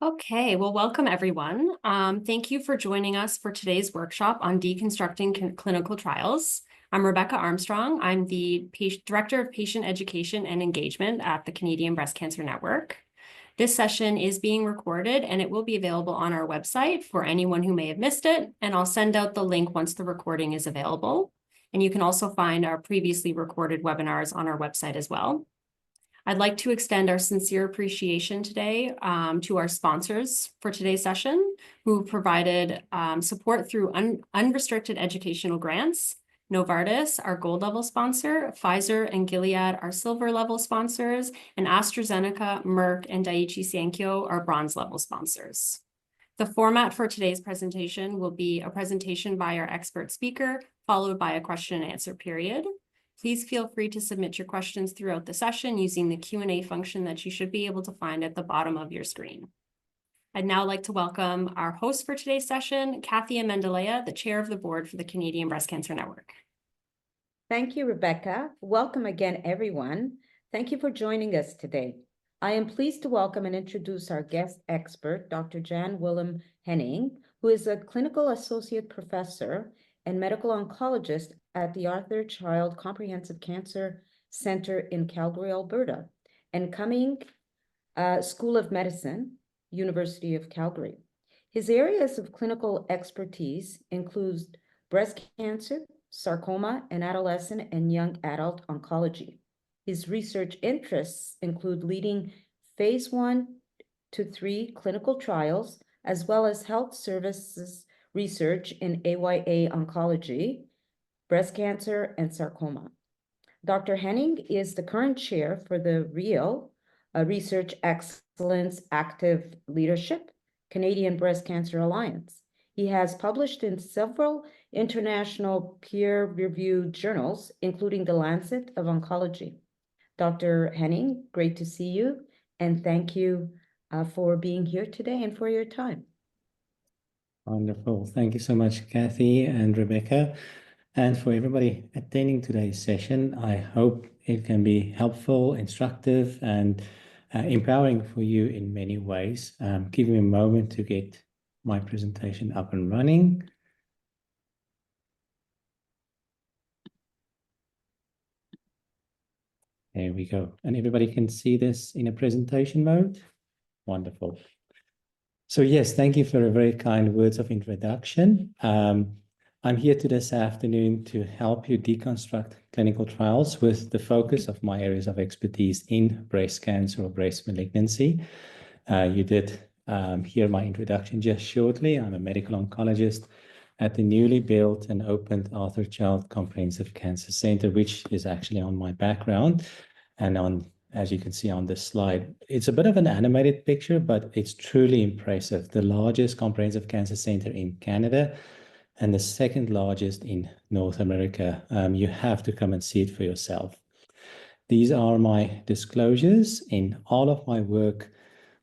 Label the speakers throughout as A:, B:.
A: Okay, well, welcome everyone. Thank you for joining us for today's workshop on deconstructing clinical trials. I'm Rebecca Armstrong. I'm the Director of Patient Education and Engagement at the Canadian Breast Cancer Network. This session is being recorded and it will be available on our website for anyone who may have missed it, and I'll send out the link once the recording is available. And you can also find our previously recorded webinars on our website as well. I'd like to extend our sincere appreciation today to our sponsors for today's session, who provided support through unrestricted educational grants. Novartis, our gold level sponsor, Pfizer and Gilead, our silver level sponsors, and AstraZeneca, Merck, and Daiichi Sankyo, our bronze level sponsors. The format for today's presentation will be a presentation by our expert speaker, followed by a question and answer period. Please feel free to submit your questions throughout the session using the Q&A function that you should be able to find at the bottom of your screen. I'd now like to welcome our host for today's session, Kathy Amendolia, the chair of the board for the Canadian Breast Cancer Network.
B: Thank you, Rebecca. Welcome again, everyone. Thank you for joining us today. I am pleased to welcome and introduce our guest expert, Dr. Jan Willem Henning, who is a clinical associate professor and medical oncologist at the Arthur Child Comprehensive Cancer Center in Calgary, Alberta, and Cumming School of Medicine, University of Calgary. His areas of clinical expertise include breast cancer, sarcoma, and adolescent and young adult oncology. His research interests include leading phase 1 to 3 clinical trials, as well as health services research in AYA oncology, breast cancer, and sarcoma. Dr. Henning is the current chair for the REAL, Research Excellence Active Leadership, Canadian Breast Cancer Alliance. He has published in several international peer-reviewed journals, including The Lancet of Oncology. Dr. Henning, great to see you, and thank you for being here today and for your time.
C: Wonderful. Thank you so much, Kathy and Rebecca. And for everybody attending today's session, I hope it can be helpful, instructive, and empowering for you in many ways. Give me a moment to get my presentation up and running. There we go. And everybody can see this in a presentation mode? Wonderful. So yes, thank you for a very kind words of introduction. I'm here this afternoon to help you deconstruct clinical trials with the focus of my areas of expertise in breast cancer or breast malignancy. You did hear my introduction just shortly. I'm a medical oncologist at the newly built and opened Arthur Child Comprehensive Cancer Center, which is actually on my background. And as you can see on this slide, it's a bit of an animated picture, but it's truly impressive. The largest comprehensive cancer center in Canada and the second largest in North America. You have to come and see it for yourself. These are my disclosures. In all of my work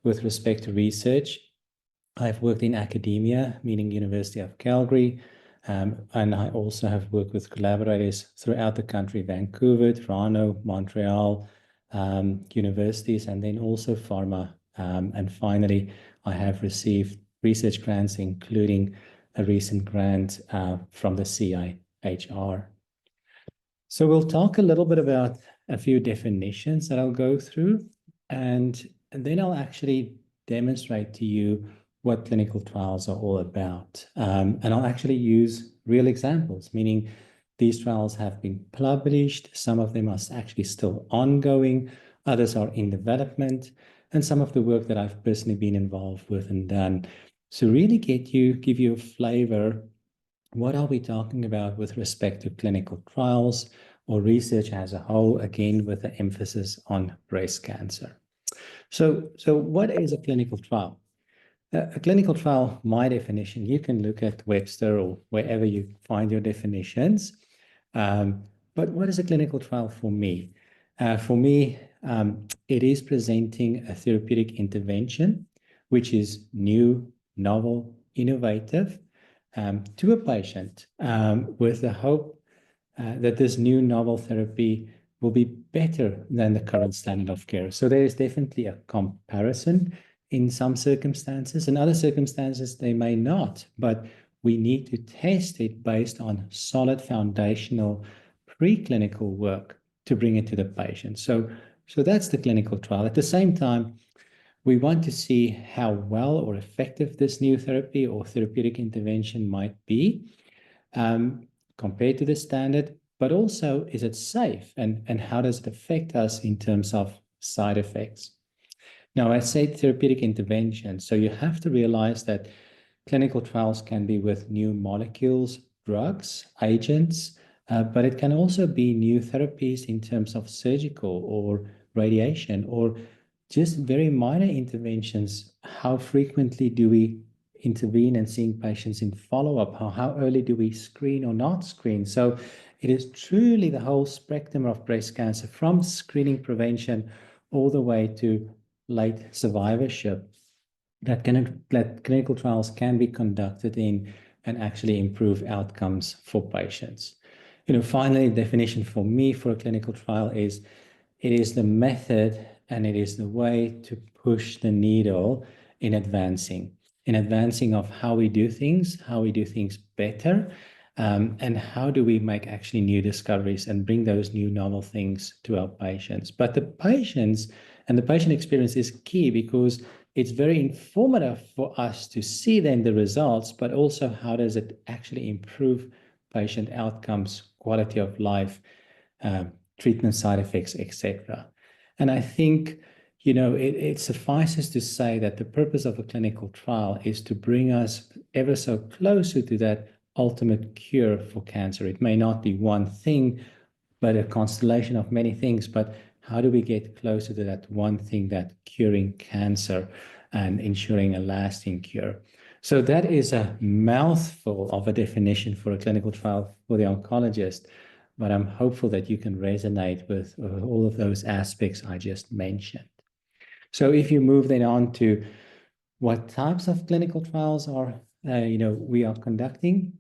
C: with respect to research, I've worked in academia, meaning University of Calgary, and I also have worked with collaborators throughout the country, Vancouver, Toronto, Montreal, universities, and then also pharma. And finally, I have received research grants, including a recent grant from the CIHR. So we'll talk a little bit about a few definitions that I'll go through, and then I'll actually demonstrate to you what clinical trials are all about. And I'll actually use real examples, meaning these trials have been published, some of them are actually still ongoing, others are in development, and some of the work that I've personally been involved with and done. So really give you a flavor, what are we talking about with respect to clinical trials or research as a whole, again, with the emphasis on breast cancer. So what is a clinical trial? A clinical trial, my definition, you can look at Webster or wherever you find your definitions. But what is a clinical trial for me? For me, it is presenting a therapeutic intervention, which is new, novel, innovative, to a patient with the hope that this new novel therapy will be better than the current standard of care. So there is definitely a comparison in some circumstances. In other circumstances, they may not, but we need to test it based on solid foundational preclinical work to bring it to the patient. So that's the clinical trial. At the same time, we want to see how well or effective this new therapy or therapeutic intervention might be compared to the standard, but also, is it safe, and how does it affect us in terms of side effects? Now, I said therapeutic intervention, so you have to realize that clinical trials can be with new molecules, drugs, agents, but it can also be new therapies in terms of surgical or radiation, or just very minor interventions. How frequently do we intervene and seeing patients in follow-up? How early do we screen or not screen? So it is truly the whole spectrum of breast cancer, from screening prevention all the way to late survivorship, that clinical trials can be conducted in and actually improve outcomes for patients. Finally, definition for me for a clinical trial is, it is the method and it is the way to push the needle in advancing of how we do things better, and how do we make actually new discoveries and bring those new novel things to our patients. But the patients and the patient experience is key, because it's very informative for us to see then the results, but also how does it actually improve patient outcomes, quality of life, treatment side effects, etc. And I think, it suffices to say that the purpose of a clinical trial is to bring us ever so closer to that ultimate cure for cancer. It may not be one thing, but a constellation of many things. But how do we get closer to that one thing, that curing cancer and ensuring a lasting cure? So that is a mouthful of a definition for a clinical trial for the oncologist, but I'm hopeful that you can resonate with all of those aspects I just mentioned. So if you move then on to what types of clinical trials we are conducting,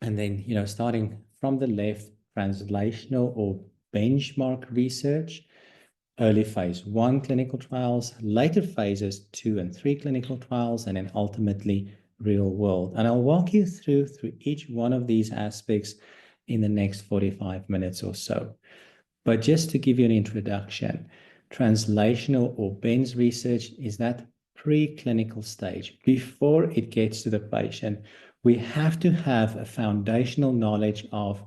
C: and then, starting from the left, translational or benchmark research, early phase 1 clinical trials, later phases 2 and 3 clinical trials, and then ultimately real world. And I'll walk you through each one of these aspects in the next 45 minutes or so. But just to give you an introduction, translational or bench research is that preclinical stage. Before it gets to the patient, we have to have a foundational knowledge of,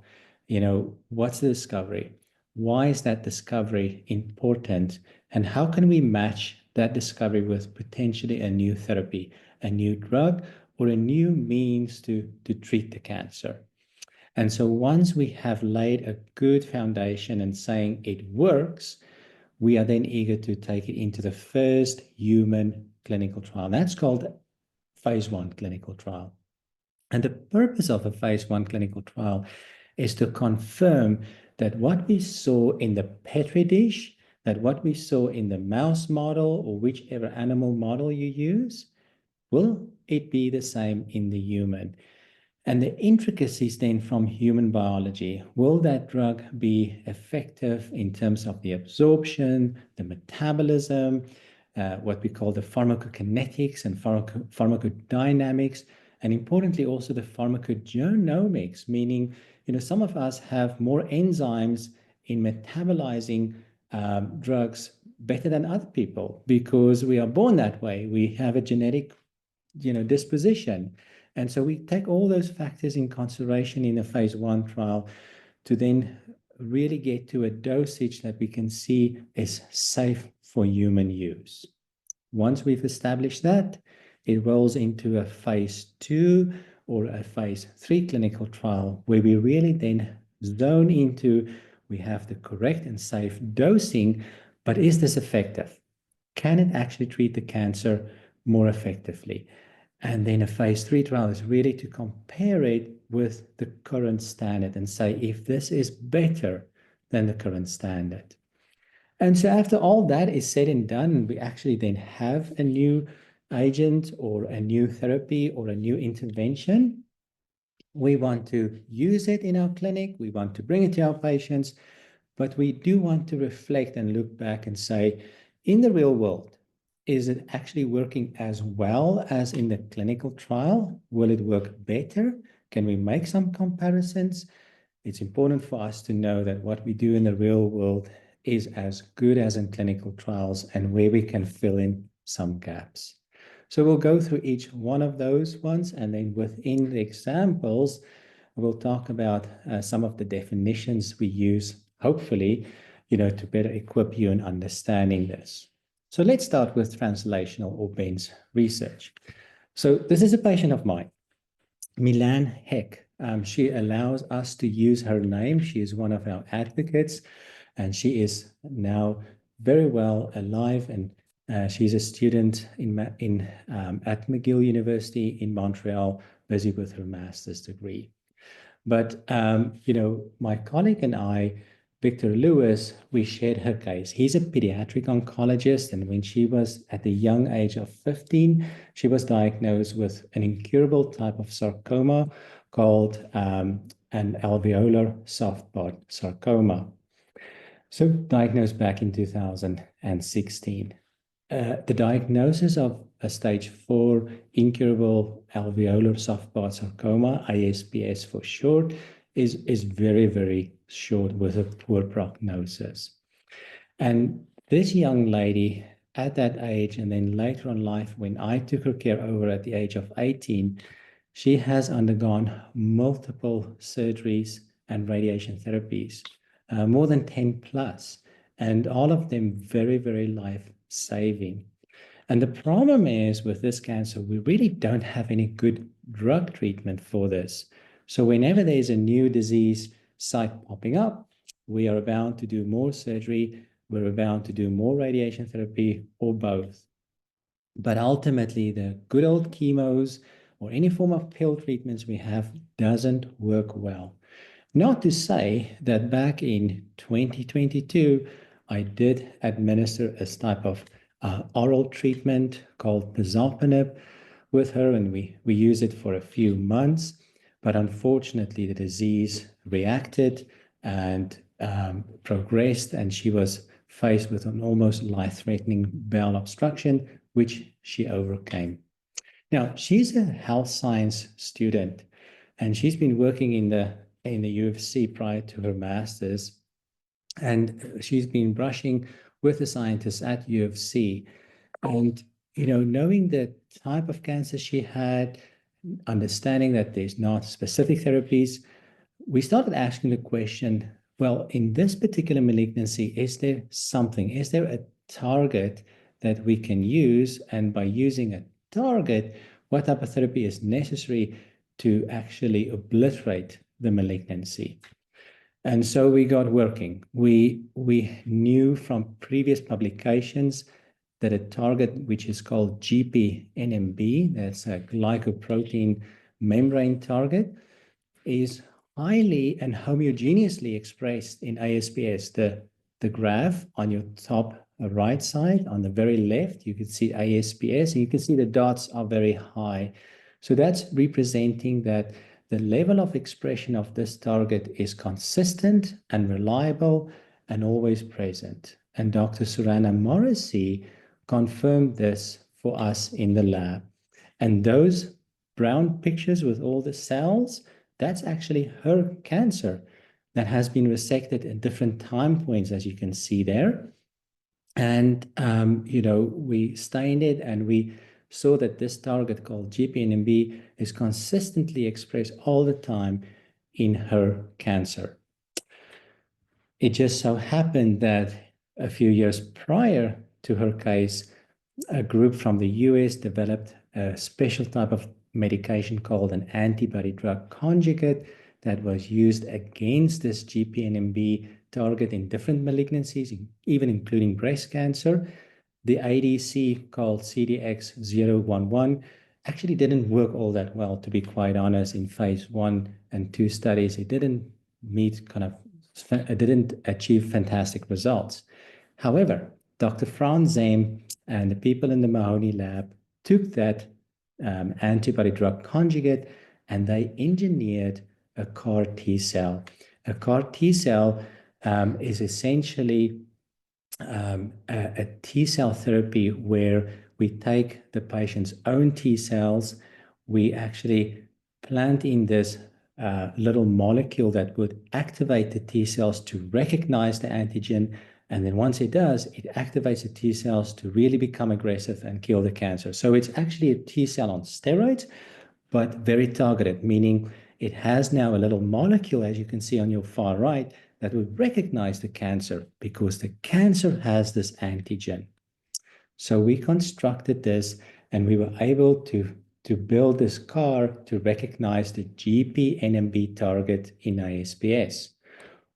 C: what's the discovery? Why is that discovery important? And how can we match that discovery with potentially a new therapy, a new drug, or a new means to treat the cancer? And so once we have laid a good foundation and saying it works, we are then eager to take it into the first human clinical trial. That's called phase 1 clinical trial. And the purpose of a phase 1 clinical trial is to confirm that what we saw in the Petri dish, that what we saw in the mouse model or whichever animal model you use, will it be the same in the human? And the intricacies then from human biology, will that drug be effective in terms of the absorption, the metabolism, what we call the pharmacokinetics and pharmacodynamics, and importantly also the pharmacogenomics, meaning, some of us have more enzymes in metabolizing drugs better than other people because we are born that way. We have a genetic, disposition. And so we take all those factors in consideration in a phase 1 trial to then really get to a dosage that we can see is safe for human use. Once we've established that, it rolls into a phase 2 or a phase 3 clinical trial where we really then zone into, we have the correct and safe dosing, but is this effective? Can it actually treat the cancer more effectively? And then a phase 3 trial is really to compare it with the current standard and say if this is better than the current standard. And so after all that is said and done, we actually then have a new agent or a new therapy or a new intervention. We want to use it in our clinic. We want to bring it to our patients, but we do want to reflect and look back and say, in the real world, is it actually working as well as in the clinical trial? Will it work better? Can we make some comparisons? It's important for us to know that what we do in the real world is as good as in clinical trials and where we can fill in some gaps. So we'll go through each one of those ones, and then within the examples, we'll talk about some of the definitions we use, hopefully, to better equip you in understanding this. So let's start with translational or Ben's research. So this is a patient of mine, Milan Heck. She allows us to use her name. She is one of our advocates, and she is now very well alive, and she's a student at McGill University in Montreal, busy with her master's degree. But, my colleague and I, Victor Lewis, we shared her case. He's a pediatric oncologist, and when she was at the young age of 15, she was diagnosed with an incurable type of sarcoma called an alveolar soft pod sarcoma. So diagnosed back in 2016. The diagnosis of a stage 4 incurable alveolar soft pod sarcoma, ASPS for short, is very, very short with a poor prognosis. And this young lady at that age, and then later in life, when I took her care over at the age of 18, she has undergone multiple surgeries and radiation therapies, more than 10 plus, and all of them very, very life-saving. And the problem is with this cancer, we really don't have any good drug treatment for this. So whenever there's a new disease site popping up, we are bound to do more surgery, we're bound to do more radiation therapy, or both. But ultimately, the good old chemos or any form of pill treatments we have doesn't work well. Not to say that back in 2022, I did administer a type of oral treatment called pazopanib with her, and we used it for a few months. But unfortunately, the disease reacted and progressed, and she was faced with an almost life-threatening bowel obstruction, which she overcame. Now, she's a health science student, and she's been working in the UFC prior to her master's, and she's been brushing with the scientists at UFC. And, knowing the type of cancer she had, understanding that there's not specific therapies, we started asking the question, well, in this particular malignancy, is there a target that we can use? And by using a target, what type of therapy is necessary to actually obliterate the malignancy? And so we got working. We knew from previous publications that a target which is called GPNMB, that's a glycoprotein membrane target, is highly and homogeneously expressed in ASPS. The graph on your top right side, on the very left, you can see ASPS, and you can see the dots are very high. So that's representing that the level of expression of this target is consistent and reliable and always present. And Dr. Surana Morrissey confirmed this for us in the lab. And those brown pictures with all the cells, that's actually her cancer that has been resected at different time points, as you can see there. And, we stained it, and we saw that this target called GPNMB is consistently expressed all the time in her cancer. It just so happened that a few years prior to her case, a group from the US developed a special type of medication called an antibody drug conjugate that was used against this GPNMB target in different malignancies, even including breast cancer. The ADC called CDX-011 actually didn't work all that well, to be quite honest, in phase 1 and 2 studies. It didn't achieve fantastic results. However, Dr. Franz Zem and the people in the Mahoney lab took that antibody drug conjugate, and they engineered a CAR T cell. A CAR T cell is essentially a T cell therapy where we take the patient's own T cells, we actually plant in this little molecule that would activate the T cells to recognize the antigen. And then once it does, it activates the T cells to really become aggressive and kill the cancer. So it's actually a T cell on steroids, but very targeted, meaning it has now a little molecule, as you can see on your far right, that would recognize the cancer because the cancer has this antigen. So we constructed this and we were able to build this car to recognize the GP-NMB target in ASPS.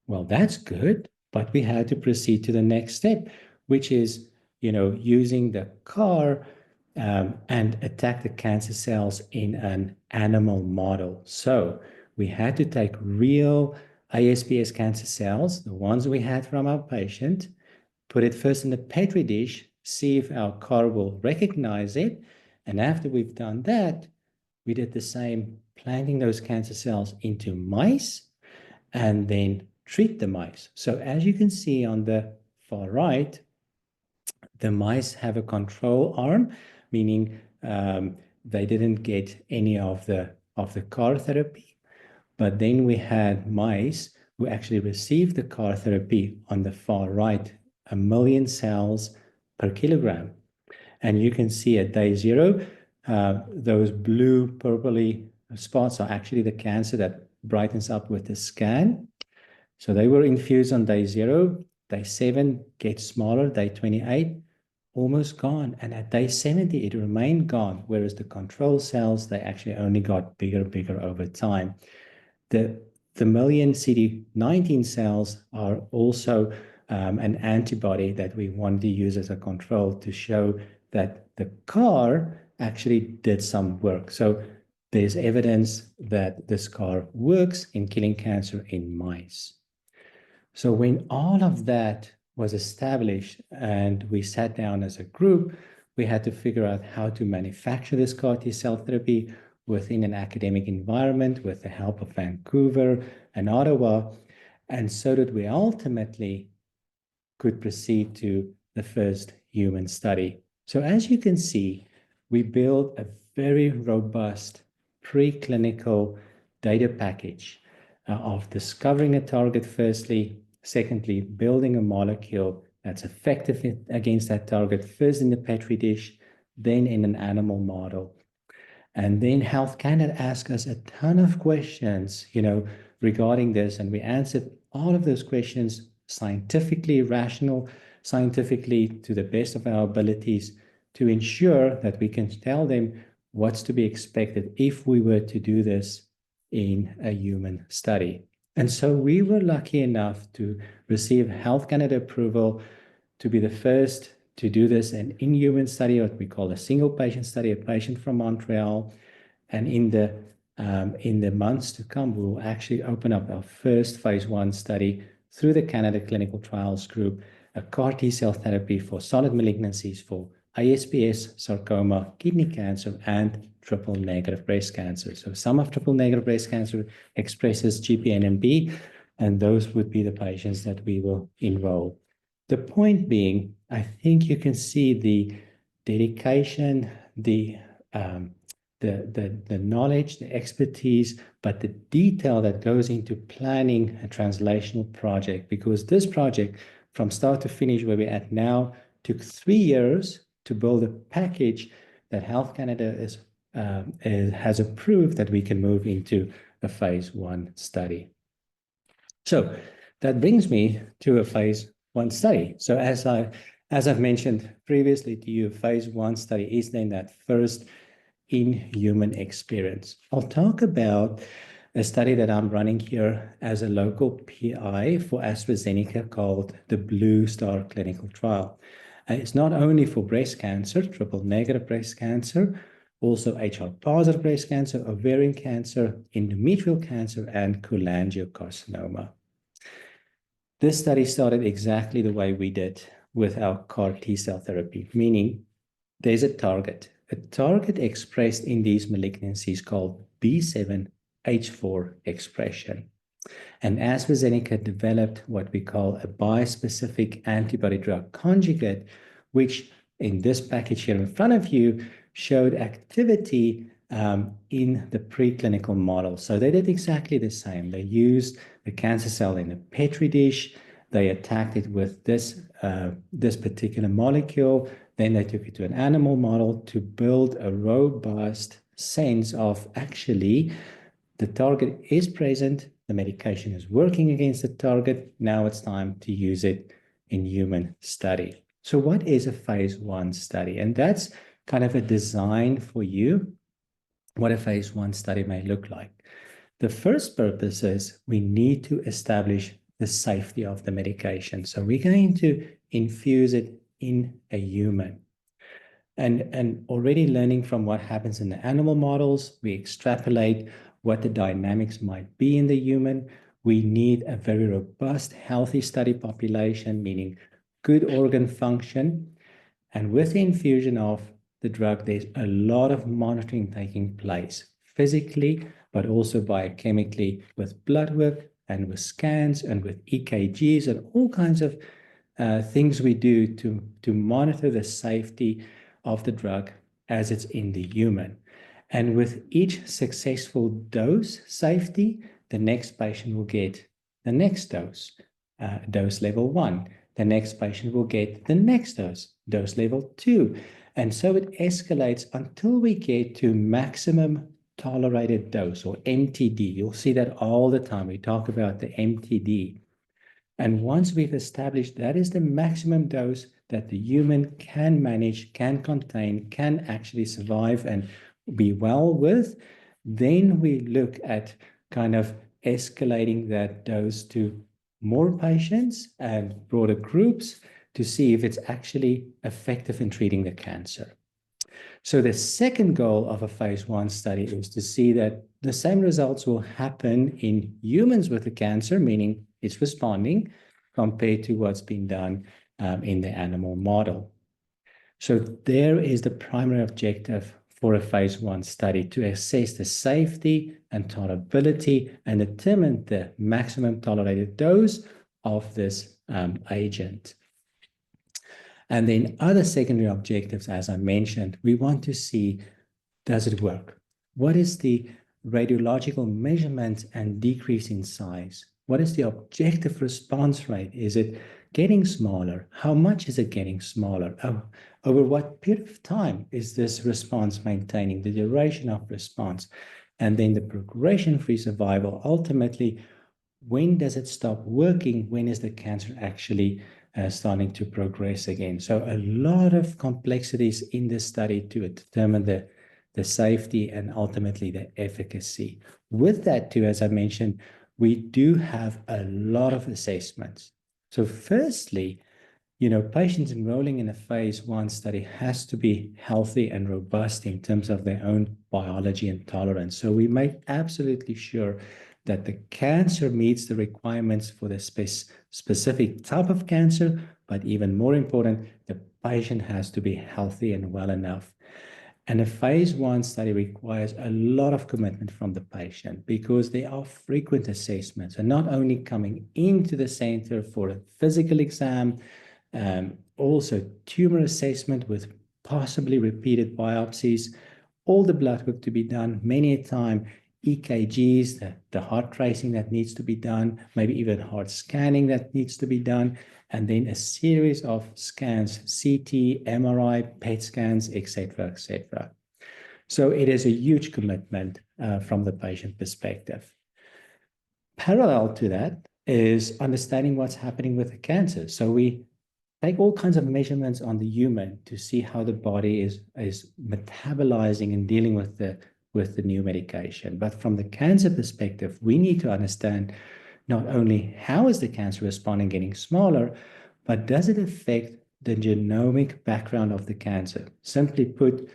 C: Well, that's good, but we had to proceed to the next step, which is, using the car and attack the cancer cells in an animal model. So we had to take real ASPS cancer cells, the ones we had from our patient, put it first in the Petri dish, see if our car will recognize it. And after we've done that, we did the same, planting those cancer cells into mice and then treat the mice. So as you can see on the far right, the mice have a control arm, meaning they didn't get any of the CAR therapy. But then we had mice who actually received the CAR therapy on the far right, 1 million cells per kilogram. And you can see at day 0, those blue purpley spots are actually the cancer that brightens up with the scan. So they were infused on day 0. Day 7 gets smaller. Day 28, almost gone. And at day 70, it remained gone, whereas the control cells, they actually only got bigger over time. The million CD19 cells are also an antibody that we wanted to use as a control to show that the CAR actually did some work. So there's evidence that this CAR works in killing cancer in mice. So when all of that was established and we sat down as a group, we had to figure out how to manufacture this CAR T cell therapy within an academic environment with the help of Vancouver and Ottawa, and so that we ultimately could proceed to the first human study. So as you can see, we built a very robust preclinical data package of discovering a target firstly, secondly, building a molecule that's effective against that target, first in the Petri dish, then in an animal model. And then Health Canada asked us a ton of questions, regarding this, and we answered all of those questions scientifically, scientifically to the best of our abilities to ensure that we can tell them what's to be expected if we were to do this in a human study. And so we were lucky enough to receive Health Canada approval to be the first to do this an in-human study, what we call a single patient study, a patient from Montreal. And in the months to come, we will actually open up our first phase 1 study through the Canada Clinical Trials Group, a CAR T cell therapy for solid malignancies for ASPS, sarcoma, kidney cancer, and triple-negative breast cancer. So some of triple-negative breast cancer expresses GPNMB, and those would be the patients that we will enroll. The point being, I think you can see the dedication, the knowledge, the expertise, but the detail that goes into planning a translational project, because this project, from start to finish, where we're at now, took 3 years to build a package that Health Canada has approved that we can move into a phase 1 study. So that brings me to a phase 1 study. So as I've mentioned previously to you, phase 1 study is then that first in-human experience. I'll talk about a study that I'm running here as a local PI for AstraZeneca called the Blue Star Clinical Trial. It's not only for breast cancer, triple-negative breast cancer, also HR-positive breast cancer, ovarian cancer, endometrial cancer, and cholangiocarcinoma. This study started exactly the way we did with our CAR T cell therapy, meaning there's a target expressed in these malignancies called B7H4 expression. And AstraZeneca developed what we call a bispecific antibody drug conjugate, which in this package here in front of you showed activity in the preclinical model. So they did exactly the same. They used the cancer cell in a petri dish. They attacked it with this particular molecule. Then they took it to an animal model to build a robust sense of actually the target is present, the medication is working against the target. Now it's time to use it in human study. So what is a phase 1 study? And that's kind of a design for you, what a phase 1 study may look like. The first purpose is we need to establish the safety of the medication. So we're going to infuse it in a human. And already learning from what happens in the animal models, we extrapolate what the dynamics might be in the human. We need a very robust, healthy study population, meaning good organ function. And with the infusion of the drug, there's a lot of monitoring taking place physically, but also biochemically with blood work and with scans and with EKGs and all kinds of things we do to monitor the safety of the drug as it's in the human. And with each successful dose safety, the next patient will get the next dose, dose level 1. The next patient will get the next dose level 2. And so it escalates until we get to maximum tolerated dose, or MTD. You'll see that all the time. We talk about the MTD. And once we've established that is the maximum dose that the human can manage, can contain, can actually survive and be well with, then we look at kind of escalating that dose to more patients and broader groups to see if it's actually effective in treating the cancer. So the second goal of a phase 1 study is to see that the same results will happen in humans with the cancer, meaning it's responding, compared to what's been done in the animal model. So there is the primary objective for a phase 1 study, to assess the safety and tolerability and determine the maximum tolerated dose of this agent. And then other secondary objectives, as I mentioned, we want to see, does it work? What is the radiological measurement and decrease in size? What is the objective response rate? Is it getting smaller? How much is it getting smaller? Over what period of time is this response maintaining, the duration of response? And then the progression-free survival, ultimately, when does it stop working? When is the cancer actually starting to progress again? So a lot of complexities in this study to determine the safety and ultimately the efficacy. With that too, as I mentioned, we do have a lot of assessments. So firstly, patients enrolling in a phase 1 study has to be healthy and robust in terms of their own biology and tolerance. So we make absolutely sure that the cancer meets the requirements for the specific type of cancer, but even more important, the patient has to be healthy and well enough. And a phase 1 study requires a lot of commitment from the patient because there are frequent assessments, and not only coming into the center for a physical exam, also tumor assessment with possibly repeated biopsies, all the blood work to be done, many a time EKGs, the heart tracing that needs to be done, maybe even heart scanning that needs to be done, and then a series of scans, CT, MRI, PET scans, etc., etc. So it is a huge commitment from the patient perspective. Parallel to that is understanding what's happening with the cancer. So we take all kinds of measurements on the human to see how the body is metabolizing and dealing with the new medication. But from the cancer perspective, we need to understand not only how is the cancer responding, getting smaller, but does it affect the genomic background of the cancer? Simply put,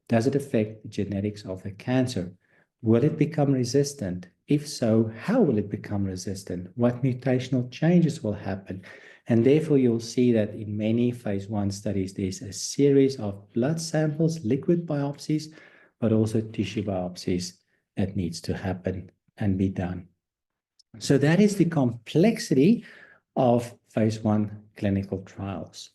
C: does it affect the genetics of the cancer? Will it become resistant? If so, how will it become resistant? What mutational changes will happen? And therefore, you'll see that in many phase 1 studies, there's a series of blood samples, liquid biopsies, but also tissue biopsies that needs to happen and be done. So that is the complexity of phase 1 clinical trials.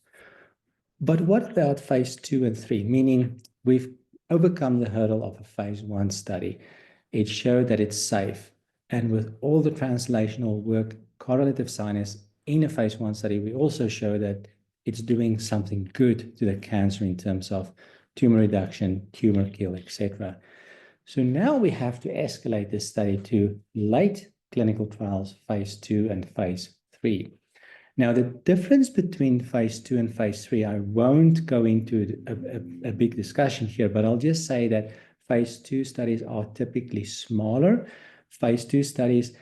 C: But what about phase 2 and 3? Meaning we've overcome the hurdle of a phase 1 study. It showed that it's safe. And with all the translational work, correlative sinus in a phase 1 study, we also show that it's doing something good to the cancer in terms of tumor reduction, tumor kill, etc. So now we have to escalate this study to late clinical trials, phase 2 and phase 3. Now, the difference between phase 2 and phase 3, I won't go into a big discussion here, but I'll just say that phase 2 studies are typically smaller. Phase 2 studies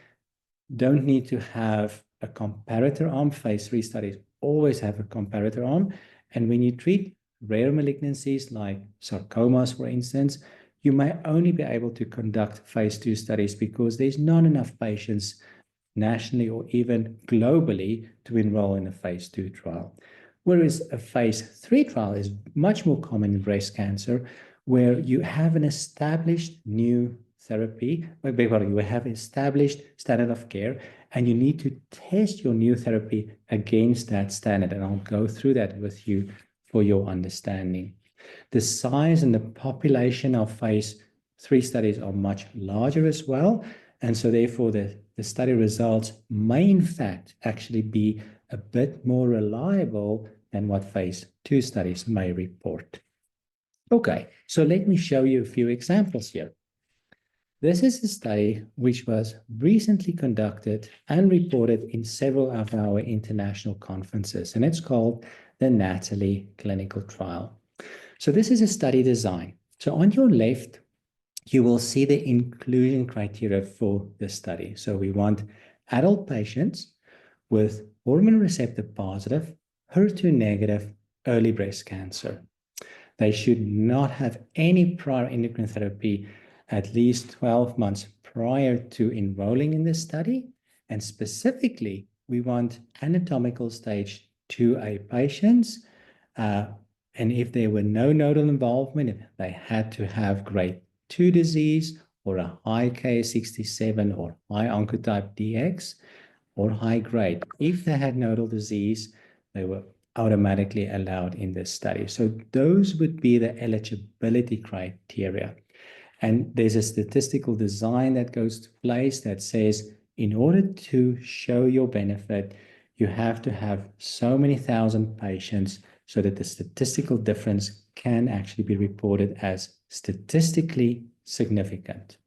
C: don't need to have a comparator arm. Phase 3 studies always have a comparator arm. And when you treat rare malignancies like sarcomas, for instance, you may only be able to conduct phase 2 studies because there's not enough patients nationally or even globally to enroll in a phase 2 trial. Whereas a phase 3 trial is much more common in breast cancer, where you have an established new therapy, you have established standard of care, and you need to test your new therapy against that standard. And I'll go through that with you for your understanding. The size and the population of phase 3 studies are much larger as well. And so therefore the study results may in fact actually be a bit more reliable than what phase 2 studies may report. Okay, so let me show you a few examples here. This is a study which was recently conducted and reported in several of our international conferences, and it's called the NATALEE clinical trial. So this is a study design. So on your left, you will see the inclusion criteria for the study. So we want adult patients with hormone receptor positive, HER2 negative, early breast cancer. They should not have any prior endocrine therapy at least 12 months prior to enrolling in this study. And specifically, we want anatomical stage 2A patients. And if there were no nodal involvement, if they had to have grade 2 disease or a high Ki67 or high oncotype DX or high grade. If they had nodal disease, they were automatically allowed in this study. So those would be the eligibility criteria. And there's a statistical design that goes to place that says, in order to show your benefit, you have to have so many thousand patients so that the statistical difference can actually be reported as statistically significant.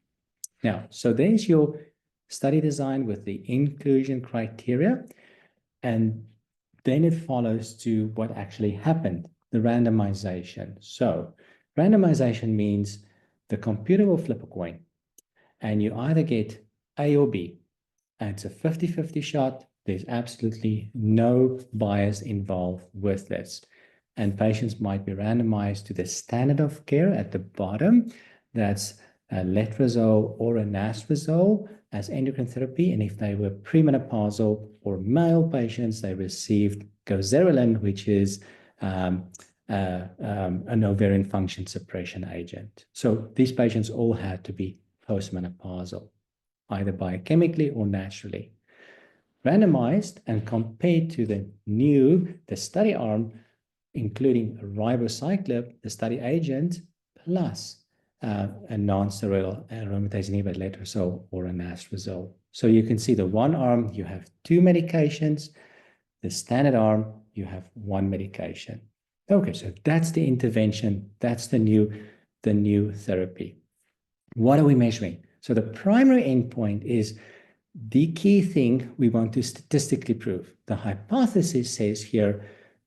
C: Now, so there's your study design with the inclusion criteria. And then it follows to what actually happened, the randomization. So randomization means the computer will flip a coin and you either get A or B. And it's a 50-50 shot. There's absolutely no bias involved with this. And patients might be randomized to the standard of care at the bottom. That's letrozole or anastrozole as endocrine therapy. And if they were premenopausal or male patients, they received goserelin, which is an ovarian function suppression agent. So these patients all had to be postmenopausal, either biochemically or naturally. Randomized and compared to the study arm, including ribociclib, the study agent, plus a non-steroidal aromatase inhibitor, letrozole or anastrozole. So you can see the one arm, you have 2 medications. The standard arm, you have 1 medication. Okay, so that's the intervention. That's the new therapy. What are we measuring? So the primary endpoint is the key thing we want to statistically prove. The hypothesis says here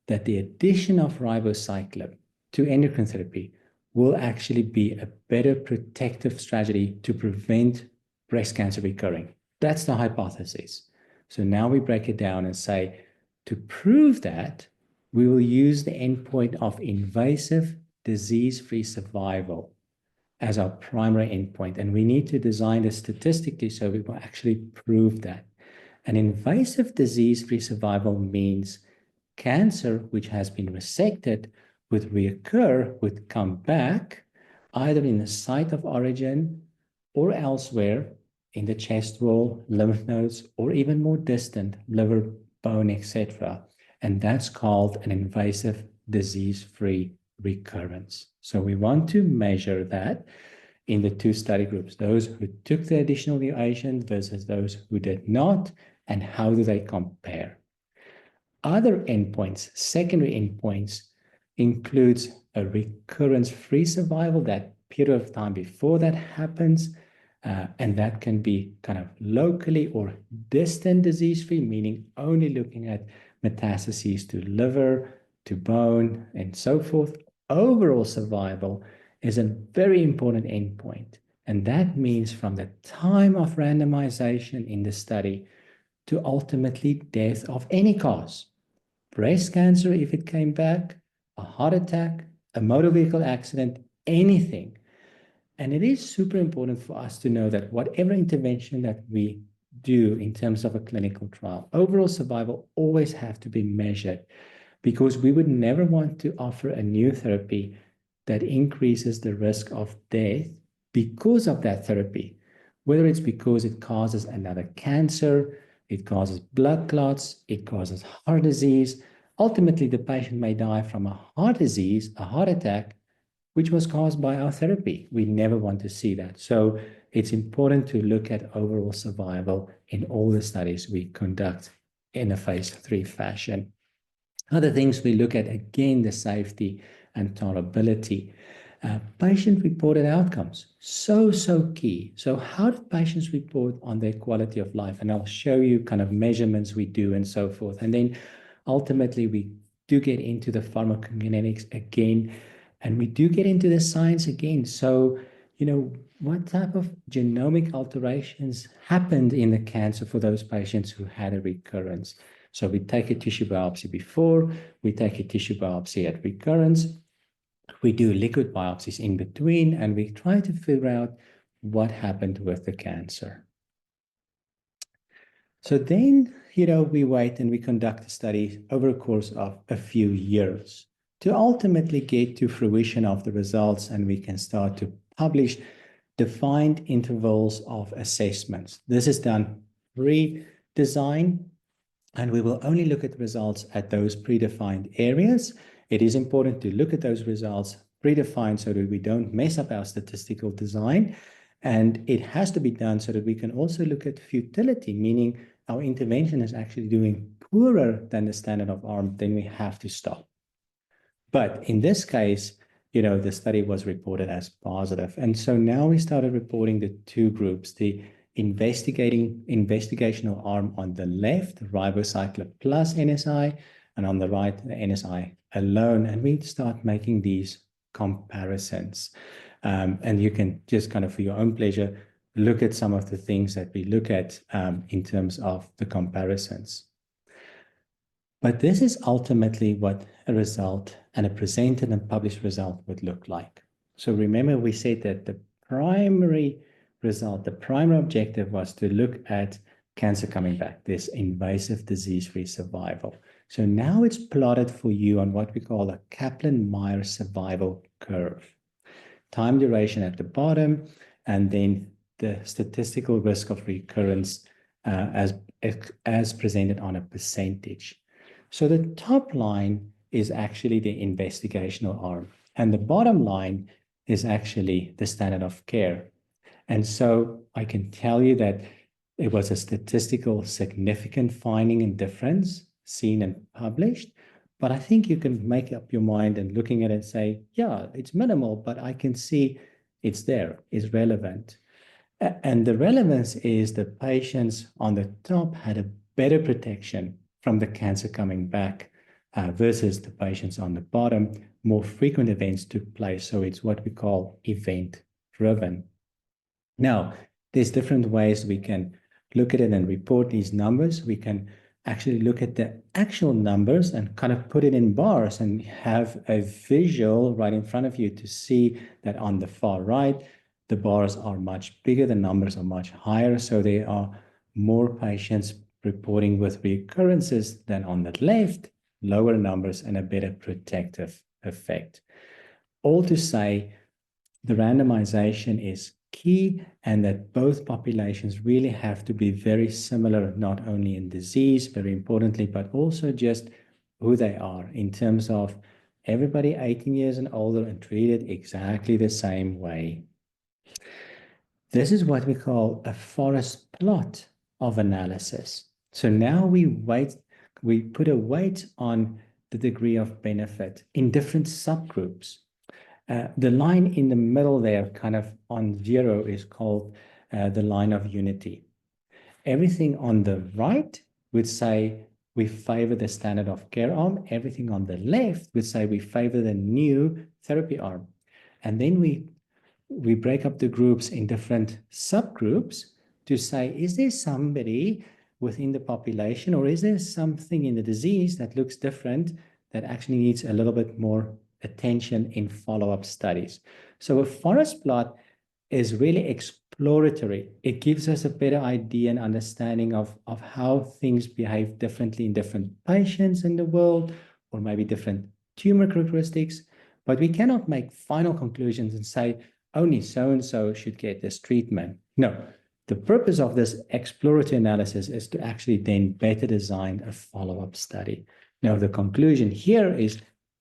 C: that the addition of ribociclib to endocrine therapy will actually be a better protective strategy to prevent breast cancer recurring. That's the hypothesis. So now we break it down and say, to prove that, we will use the endpoint of invasive disease-free survival as our primary endpoint. And we need to design this statistically so we will actually prove that. An invasive disease-free survival means cancer which has been resected would reoccur, would come back, either in the site of origin or elsewhere, in the chest wall, lymph nodes, or even more distant, liver, bone, etc. And that's called an invasive disease-free recurrence. So we want to measure that in the two study groups, those who took the additional new agent versus those who did not, and how do they compare. Other endpoints, secondary endpoints, includes a recurrence-free survival, that period of time before that happens, and that can be kind of locally or distant disease-free, meaning only looking at metastases to liver, to bone, and so forth. Overall survival is a very important endpoint, and that means from the time of randomization in the study to ultimately death of any cause. Breast cancer, if it came back, a heart attack, a motor vehicle accident, anything. And it is super important for us to know that whatever intervention that we do in terms of a clinical trial, overall survival always have to be measured, because we would never want to offer a new therapy that increases the risk of death because of that therapy, whether it's because it causes another cancer, it causes blood clots, it causes heart disease. Ultimately, the patient may die from a heart disease, a heart attack, which was caused by our therapy. We never want to see that. So it's important to look at overall survival in all the studies we conduct in a phase 3 fashion. Other things we look at, again, the safety and tolerability. Patient-reported outcomes, so key. So how do patients report on their quality of life? And I'll show you kind of measurements we do and so forth. And then ultimately, we do get into the pharmacokinetics again, and we do get into the science again. So, what type of genomic alterations happened in the cancer for those patients who had a recurrence? So we take a tissue biopsy before, we take a tissue biopsy at recurrence, we do liquid biopsies in between, and we try to figure out what happened with the cancer. So then, we wait and we conduct a study over a course of a few years to ultimately get to fruition of the results, and we can start to publish defined intervals of assessments. This is done pre-design, and we will only look at the results at those predefined areas. It is important to look at those results predefined so that we don't mess up our statistical design. And it has to be done so that we can also look at futility, meaning our intervention is actually doing poorer than the standard of arm, then we have to stop. But in this case, the study was reported as positive. And so now we started reporting the two groups, the investigational arm on the left, ribociclib plus NSI, and on the right, the NSI alone. And we start making these comparisons. And you can just kind of, for your own pleasure, look at some of the things that we look at in terms of the comparisons. But this is ultimately what a result and a presented and published result would look like. So remember, we said that the primary result, the primary objective was to look at cancer coming back, this invasive disease-free survival. So now it's plotted for you on what we call a Kaplan-Meier survival curve. Time duration at the bottom, and then the statistical risk of recurrence as presented on a percentage. So the top line is actually the investigational arm, and the bottom line is actually the standard of care. And so I can tell you that it was a statistical significant finding and difference seen and published, but I think you can make up your mind and looking at it and say, yeah, it's minimal, but I can see it's there, it's relevant. And the relevance is the patients on the top had a better protection from the cancer coming back versus the patients on the bottom. More frequent events took place, so it's what we call event-driven. Now, there's different ways we can look at it and report these numbers. We can actually look at the actual numbers and kind of put it in bars and have a visual right in front of you to see that on the far right, the bars are much bigger, the numbers are much higher, so there are more patients reporting with recurrences than on the left, lower numbers and a better protective effect. All to say, the randomization is key and that both populations really have to be very similar, not only in disease, very importantly, but also just who they are in terms of everybody 18 years and older and treated exactly the same way. This is what we call a forest plot of analysis. So now we put a weight on the degree of benefit in different subgroups. The line in the middle there, kind of on 0, is called the line of unity. Everything on the right would say we favor the standard of care arm. Everything on the left would say we favor the new therapy arm. And then we break up the groups in different subgroups to say, is there somebody within the population or is there something in the disease that looks different that actually needs a little bit more attention in follow-up studies? So a forest plot is really exploratory. It gives us a better idea and understanding of how things behave differently in different patients in the world, or maybe different tumor characteristics. But we cannot make final conclusions and say, only so-and-so should get this treatment. No, the purpose of this exploratory analysis is to actually then better design a follow-up study. Now, the conclusion here is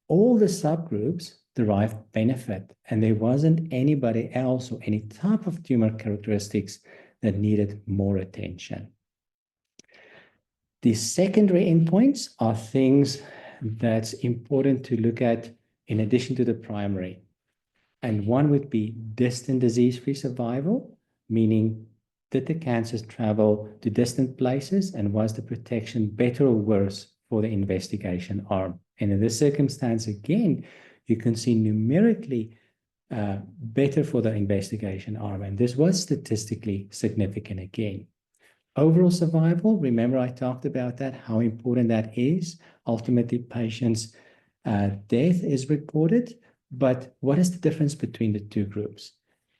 C: all the subgroups derived benefit, and there wasn't anybody else or any type of tumor characteristics that needed more attention. The secondary endpoints are things that's important to look at in addition to the primary. And one would be distant disease-free survival, meaning did the cancers travel to distant places and was the protection better or worse for the investigation arm? And in this circumstance, again, you can see numerically better for the investigation arm. And this was statistically significant again. Overall survival, remember I talked about that, how important that is. Ultimately, patients' death is reported. But what is the difference between the two groups?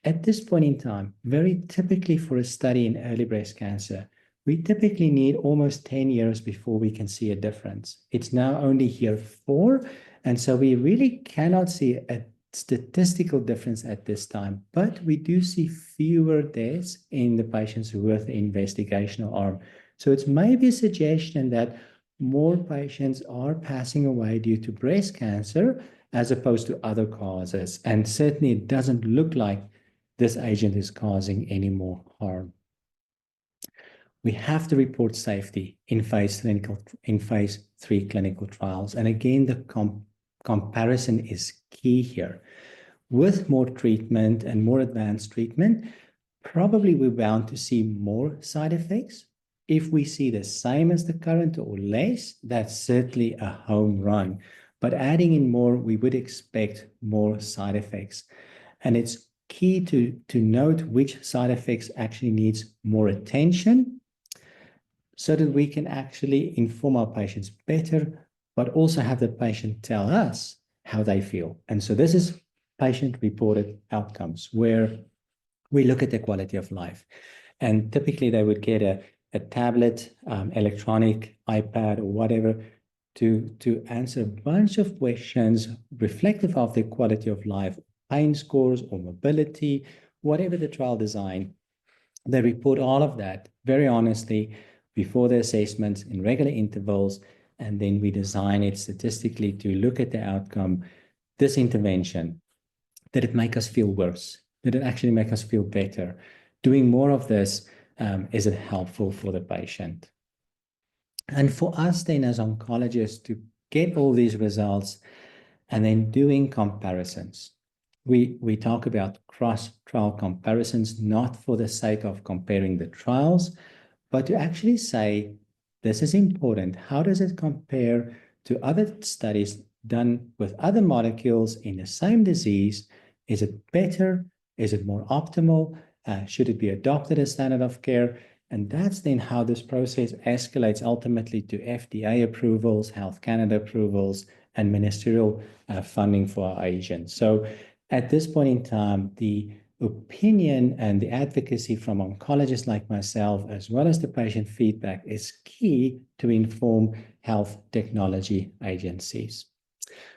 C: At this point in time, very typically for a study in early breast cancer, we typically need almost 10 years before we can see a difference. It's now only year 4, and so we really cannot see a statistical difference at this time, but we do see fewer deaths in the patients who were the investigational arm. So it's maybe a suggestion that more patients are passing away due to breast cancer as opposed to other causes. And certainly it doesn't look like this agent is causing any more harm. We have to report safety in phase 3 clinical trials. And again, the comparison is key here. With more treatment and more advanced treatment, probably we're bound to see more side effects. If we see the same as the current or less, that's certainly a home run. But adding in more, we would expect more side effects. And it's key to note which side effects actually needs more attention so that we can actually inform our patients better, but also have the patient tell us how they feel. And so this is patient-reported outcomes, where we look at the quality of life. And typically they would get a tablet, electronic, iPad, or whatever, to answer a bunch of questions reflective of their quality of life, pain scores or mobility, whatever the trial design. They report all of that very honestly before the assessments in regular intervals, and then we design it statistically to look at the outcome. This intervention, did it make us feel worse? Did it actually make us feel better? Doing more of this, is it helpful for the patient? And for us then as oncologists to get all these results and then doing comparisons. We talk about cross-trial comparisons, not for the sake of comparing the trials, but to actually say, this is important. How does it compare to other studies done with other molecules in the same disease? Is it better? Is it more optimal? Should it be adopted as standard of care? And that's then how this process escalates ultimately to FDA approvals, Health Canada approvals, and ministerial funding for our agents. So at this point in time, the opinion and the advocacy from oncologists like myself, as well as the patient feedback, is key to inform health technology agencies.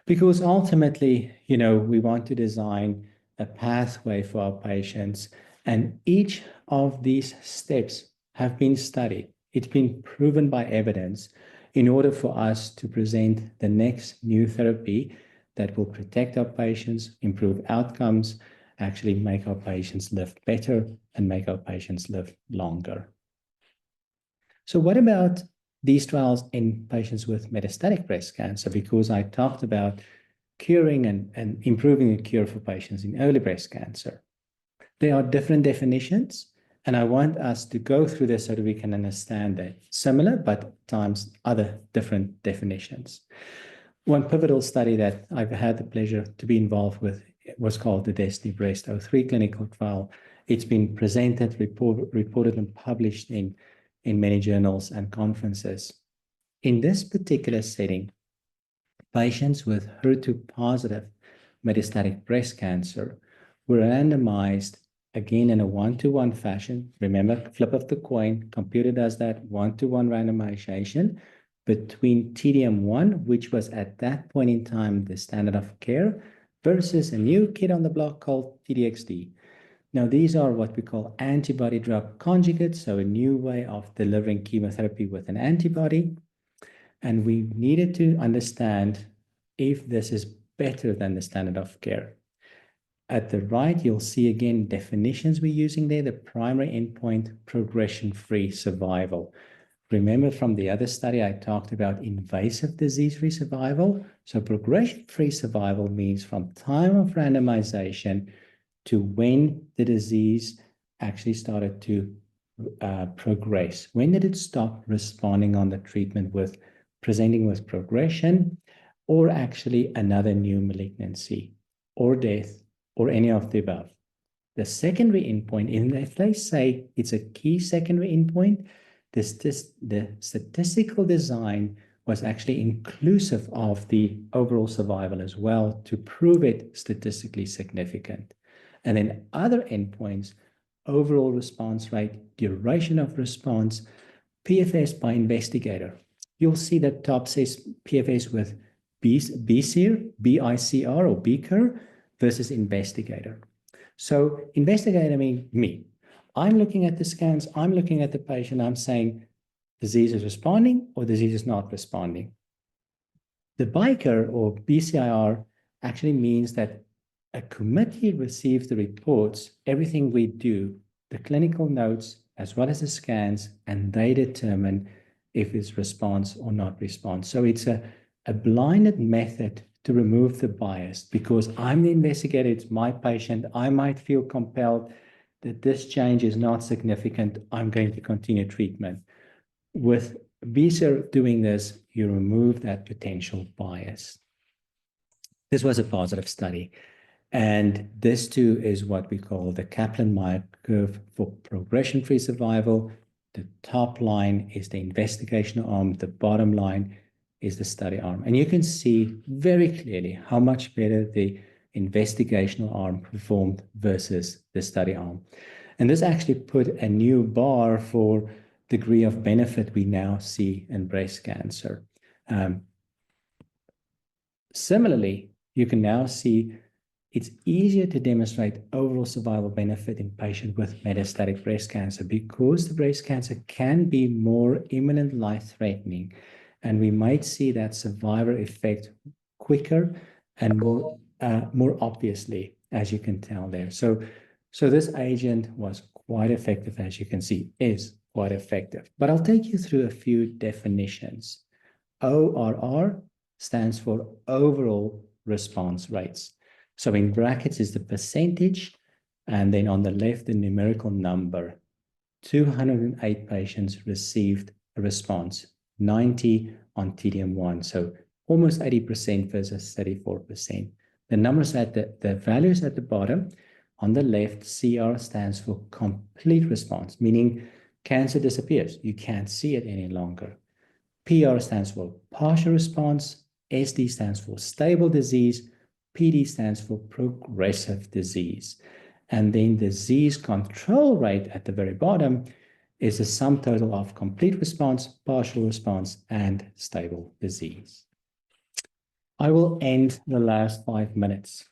C: Because ultimately, we want to design a pathway for our patients. And each of these steps have been studied. It's been proven by evidence in order for us to present the next new therapy that will protect our patients, improve outcomes, actually make our patients live better and make our patients live longer. So what about these trials in patients with metastatic breast cancer? Because I talked about curing and improving the cure for patients in early breast cancer. There are different definitions, and I want us to go through this so that we can understand that similar, but times other different definitions. One pivotal study that I've had the pleasure to be involved with was called the Destiny Breast 03 clinical trial. It's been presented, reported, and published in many journals and conferences. In this particular setting, patients with HER2-positive metastatic breast cancer were randomized again in a one-to-one fashion. Remember, flip of the coin, computer does that one-to-one randomization between TDM1, which was at that point in time the standard of care, versus a new kid on the block called TDXD. Now, these are what we call antibody drug conjugates, so a new way of delivering chemotherapy with an antibody. And we needed to understand if this is better than the standard of care. At the right, you'll see again definitions we're using there. The primary endpoint, progression-free survival. Remember from the other study, I talked about invasive disease-free survival. So progression-free survival means from time of randomization to when the disease actually started to progress. When did it stop responding on the treatment with presenting with progression, or actually another new malignancy, or death, or any of the above. The secondary endpoint, and if they say it's a key secondary endpoint, the statistical design was actually inclusive of the overall survival as well to prove it statistically significant. And then other endpoints, overall response rate, duration of response, PFS by investigator. You'll see that top says PFS with BCR, BICR or BCR versus investigator. So investigator means me. I'm looking at the scans, I'm looking at the patient, I'm saying disease is responding or disease is not responding. The BICR or BCIR actually means that a committee receives the reports, everything we do, the clinical notes, as well as the scans, and they determine if it's response or not response. So it's a blinded method to remove the bias because I'm the investigator, it's my patient, I might feel compelled that this change is not significant, I'm going to continue treatment. With BCR doing this, you remove that potential bias. This was a positive study. And this too is what we call the Kaplan-Meier curve for progression-free survival. The top line is the investigational arm. The bottom line is the study arm. And you can see very clearly how much better the investigational arm performed versus the study arm. And this actually put a new bar for degree of benefit we now see in breast cancer. Similarly, you can now see it's easier to demonstrate overall survival benefit in patients with metastatic breast cancer because the breast cancer can be more imminent life-threatening, and we might see that survivor effect quicker and more obviously, as you can tell there. So this agent was quite effective, as you can see, is quite effective. But I'll take you through a few definitions. ORR stands for overall response rates. So in brackets is the percentage, and then on the left, the numerical number. 208 patients received a response, 90 on TDM1, so almost 80% versus 34%. The numbers at the values at the bottom, on the left, CR stands for complete response, meaning cancer disappears. You can't see it any longer. PR stands for partial response, SD stands for stable disease, PD stands for progressive disease. And then the disease control rate at the very bottom is the sum total of complete response, partial response, and stable disease. I will end the last 5 minutes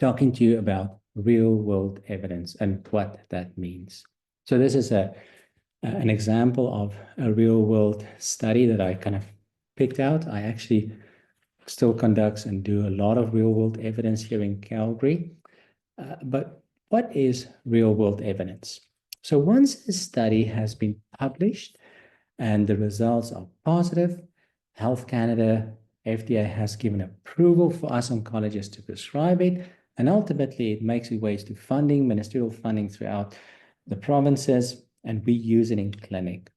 C: talking to you about real-world evidence and what that means. So this is an example of a real-world study that I kind of picked out. I actually still conduct and do a lot of real-world evidence here in Calgary. But what is real-world evidence? So once a study has been published and the results are positive, Health Canada, FDA has given approval for us oncologists to prescribe it, and ultimately it makes its way to funding, ministerial funding throughout the provinces, and we use it in clinic.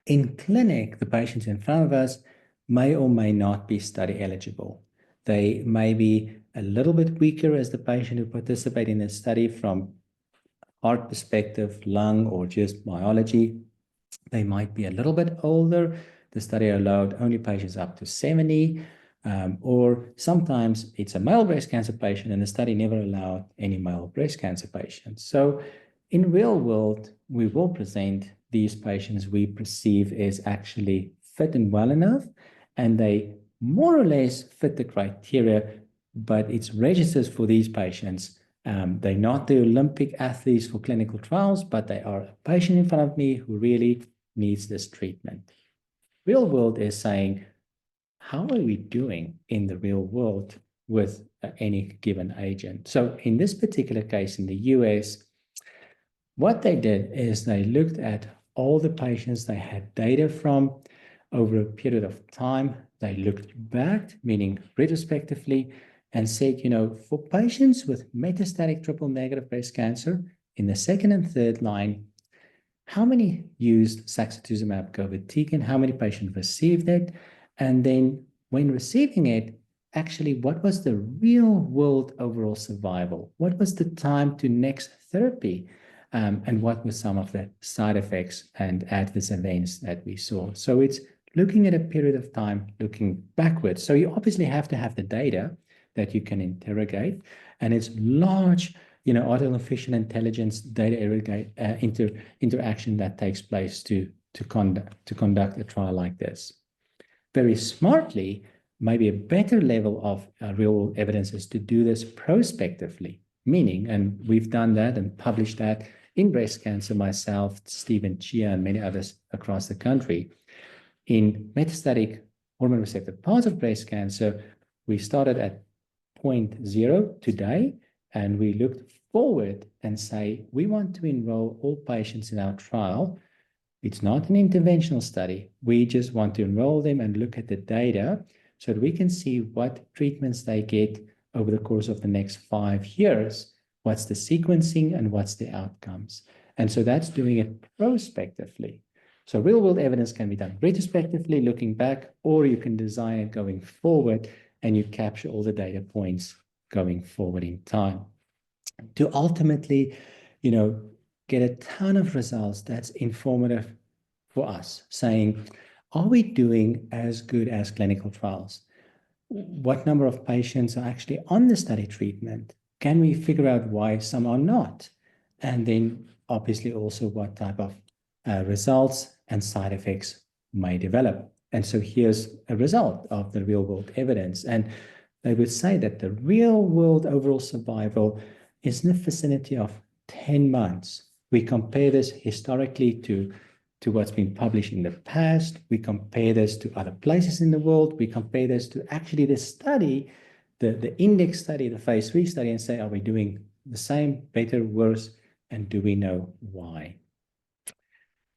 C: In clinic, the patients in front of us may or may not be study eligible. They may be a little bit weaker as the patient who participate in the study from heart perspective, lung, or just biology. They might be a little bit older. The study allowed only patients up to 70, or sometimes it's a male breast cancer patient and the study never allowed any male breast cancer patients. So in real world, we will present these patients we perceive as actually fit and well enough, and they more or less fit the criteria, but it's registered for these patients. They're not the Olympic athletes for clinical trials, but they are a patient in front of me who really needs this treatment. Real world is saying, how are we doing in the real world with any given agent? So in this particular case in the US, what they did is they looked at all the patients they had data from over a period of time. They looked back, meaning retrospectively, and said, for patients with metastatic triple negative breast cancer in the second and third line, how many used sacituzumab govitecan, how many patients received it, and then when receiving it, actually, what was the real world overall survival? What was the time to next therapy? And what were some of the side effects and adverse events that we saw? So it's looking at a period of time, looking backwards. So you obviously have to have the data that you can interrogate, and it's large, artificial intelligence data interaction that takes place to conduct a trial like this. Very smartly, maybe a better level of real evidence is to do this prospectively, meaning, and we've done that and published that in breast cancer, myself, Stephen Chia, and many others across the country. In metastatic hormone receptor positive breast cancer, we started at 0.0 today, and we looked forward and say, we want to enroll all patients in our trial. It's not an interventional study. We just want to enroll them and look at the data so that we can see what treatments they get over the course of the next 5 years. What's the sequencing and what's the outcomes? And so that's doing it prospectively. So real world evidence can be done retrospectively, looking back, or you can design it going forward and you capture all the data points going forward in time to ultimately, get a ton of results that's informative for us, saying, are we doing as good as clinical trials? What number of patients are actually on the study treatment? Can we figure out why some are not? And then obviously also what type of results and side effects may develop. And so here's a result of the real world evidence. And they would say that the real world overall survival is in the vicinity of 10 months. We compare this historically to what's been published in the past. We compare this to other places in the world. We compare this to actually the study, the index study, the phase 3 study, and say, are we doing the same, better, worse, and do we know why?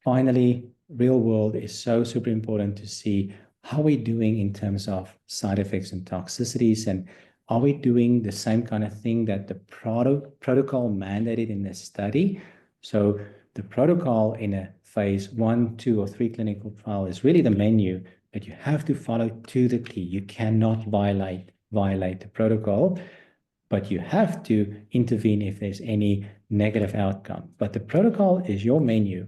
C: Finally, real world is so super important to see how we're doing in terms of side effects and toxicities, and are we doing the same kind of thing that the protocol mandated in this study? So the protocol in a phase 1, 2, or 3 clinical trial is really the menu that you have to follow to the T. You cannot violate the protocol, but you have to intervene if there's any negative outcome. But the protocol is your menu.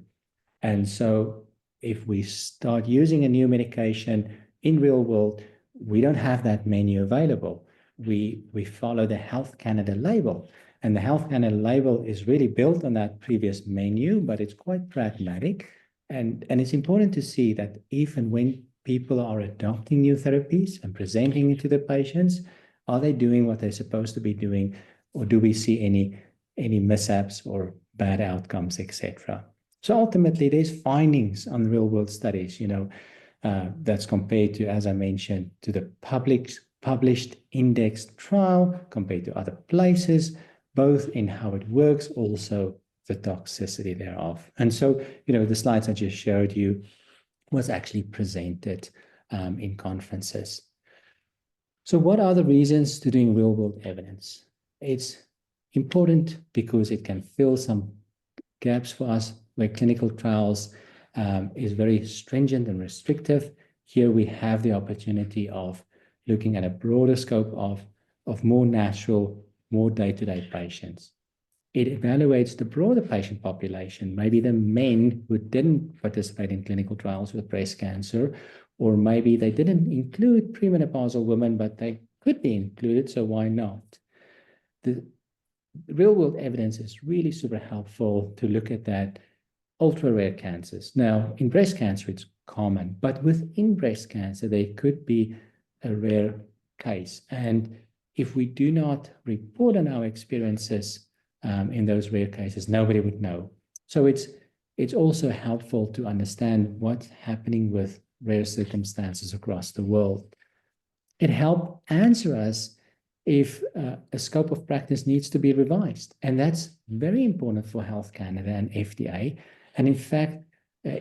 C: And so if we start using a new medication in real world, we don't have that menu available. We follow the Health Canada label. And the Health Canada label is really built on that previous menu, but it's quite pragmatic. And it's important to see that if and when people are adopting new therapies and presenting it to the patients, Are they doing what they're supposed to be doing, or do we see any mishaps or bad outcomes, etc.? So ultimately, there's findings on real-world studies, that's compared to, as I mentioned, to the published indexed trial compared to other places, both in how it works, also the toxicity thereof. And so, the slides I just showed you was actually presented in conferences. So what are the reasons to doing real-world evidence? It's important because it can fill some gaps for us where clinical trials is very stringent and restrictive. Here we have the opportunity of looking at a broader scope of more natural, more day-to-day patients. It evaluates the broader patient population, maybe the men who didn't participate in clinical trials with breast cancer, or maybe they didn't include premenopausal women, but they could be included, so why not? The real-world evidence is really super helpful to look at that ultra-rare cancers. Now, in breast cancer, it's common, but within breast cancer, there could be a rare case. And if we do not report on our experiences in those rare cases, nobody would know. So it's also helpful to understand what's happening with rare circumstances across the world. It helped answer us if a scope of practice needs to be revised. And that's very important for Health Canada and FDA. And in fact,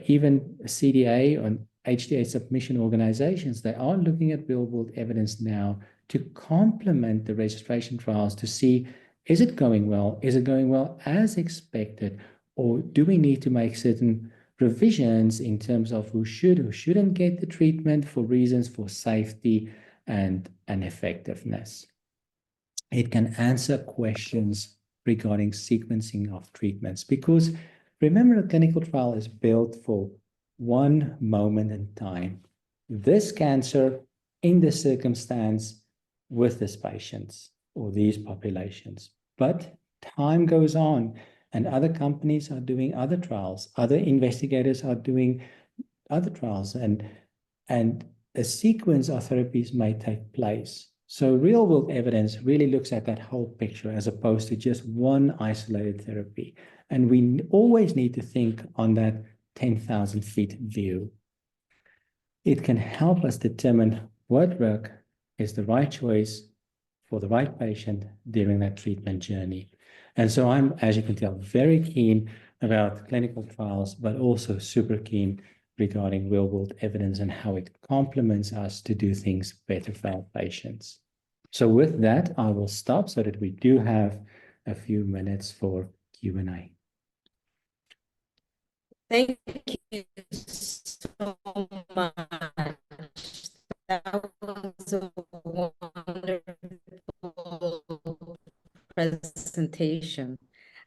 C: even CDA and HTA submission organizations, they are looking at real-world evidence now to complement the registration trials to see, is it going well? Is it going well as expected? Or do we need to make certain revisions in terms of who should, who shouldn't get the treatment for reasons for safety and effectiveness? It can answer questions regarding sequencing of treatments, because remember, a clinical trial is built for one moment in time. This cancer in this circumstance with this patients or these populations. But time goes on and other companies are doing other trials. Other investigators are doing other trials, and a sequence of therapies may take place. So real-world evidence really looks at that whole picture as opposed to just one isolated therapy. And we always need to think on that 10,000 feet view. It can help us determine what drug is the right choice for the right patient during that treatment journey. And so I'm, as you can tell, very keen about clinical trials, but also super keen regarding real-world evidence and how it complements us to do things better for our patients. So with that, I will stop so that we do have a few minutes for Q&A.
B: Thank you so much. That was a wonderful presentation.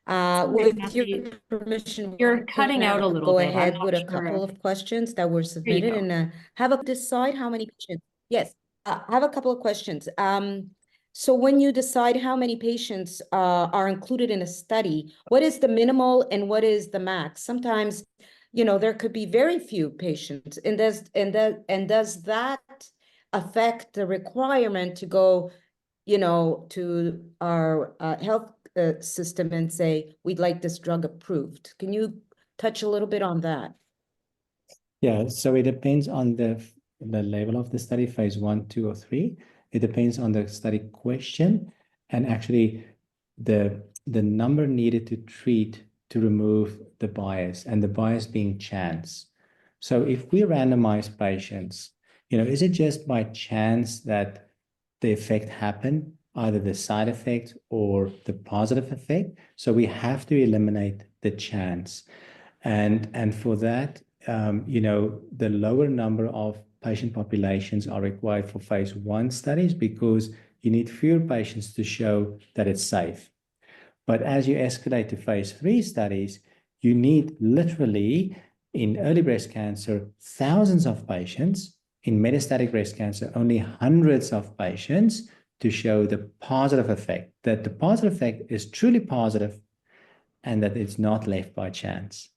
B: With your permission,
A: You're cutting out a little
B: go
A: bit.
B: ahead with a couple of questions that were submitted and have a decide how many patients. Yes, I have a couple of questions. So when you decide how many patients are included in a study, what is the minimal and what is the max? Sometimes, there could be very few patients, and does that affect the requirement to go, to our health system and say, we'd like this drug approved? Can you touch a little bit on that?
C: Yeah, so it depends on the level of the study, phase 1, 2, or 3. It depends on the study question and actually the number needed to treat to remove the bias, and the bias being chance. So if we randomize patients, is it just by chance that the effect happened, either the side effect or the positive effect? So we have to eliminate the chance. And for that, the lower number of patient populations are required for phase 1 studies because you need fewer patients to show that it's safe. But as you escalate to phase 3 studies, you need literally, in early breast cancer, thousands of patients. In metastatic breast cancer, only hundreds of patients to show the positive effect, that the positive effect is truly positive and that it's not left by chance.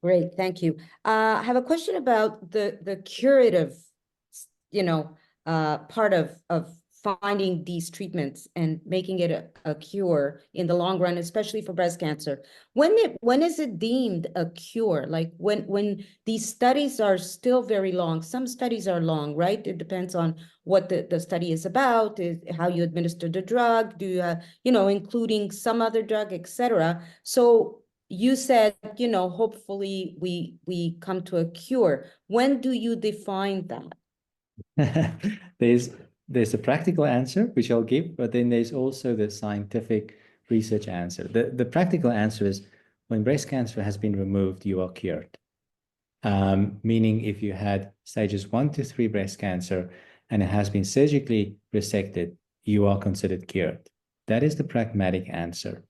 B: Great, thank you. I have a question about the curative, part of finding these treatments and making it a cure in the long run, especially for breast cancer. When is it deemed a cure? Like when these studies are still very long. Some studies are long, right? It depends on what the study is about, is how you administer the drug, do you know, including some other drug, etc. So you said, you know, hopefully we come to a cure. When do you define that?
C: There's a practical answer, which I'll give, but then there's also the scientific research answer. The practical answer is when breast cancer has been removed, you are cured. Meaning if you had stages 1 to 3 breast cancer and it has been surgically resected, you are considered cured. That is the pragmatic answer.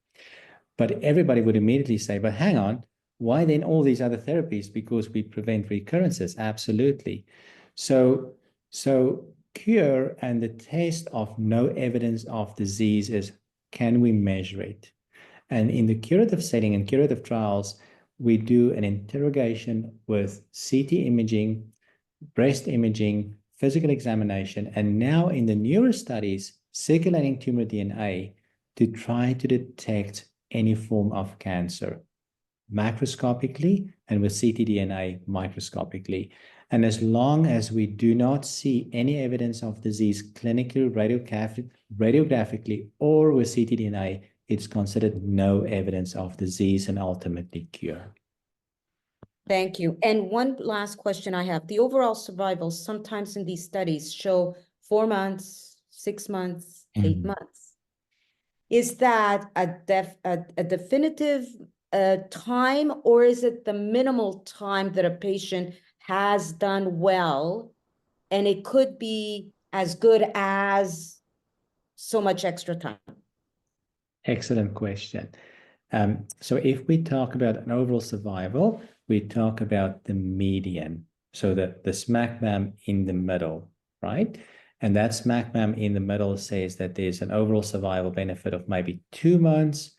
C: But everybody would immediately say, but hang on, why then all these other therapies? Because we prevent recurrences. Absolutely. So cure and the test of no evidence of disease is, can we measure it? And in the curative setting and curative trials, we do an interrogation with CT imaging, breast imaging, physical examination, and now in the newer studies, circulating tumor DNA to try to detect any form of cancer, macroscopically and with ctDNA microscopically. And as long as we do not see any evidence of disease clinically, radiographically, or with ctDNA, it's considered no evidence of disease and ultimately cure.
B: Thank you. And one last question I have. The overall survival sometimes in these studies show 4 months, 6 months, 8 months. Is that a definitive time, or is it the minimal time that a patient has done well, and it could be as good as so much extra time?
C: Excellent question. So if we talk about an overall survival, we talk about the median. So the smack bam in the middle, right? And that smack bam in the middle says that there's an overall survival benefit of maybe 2 months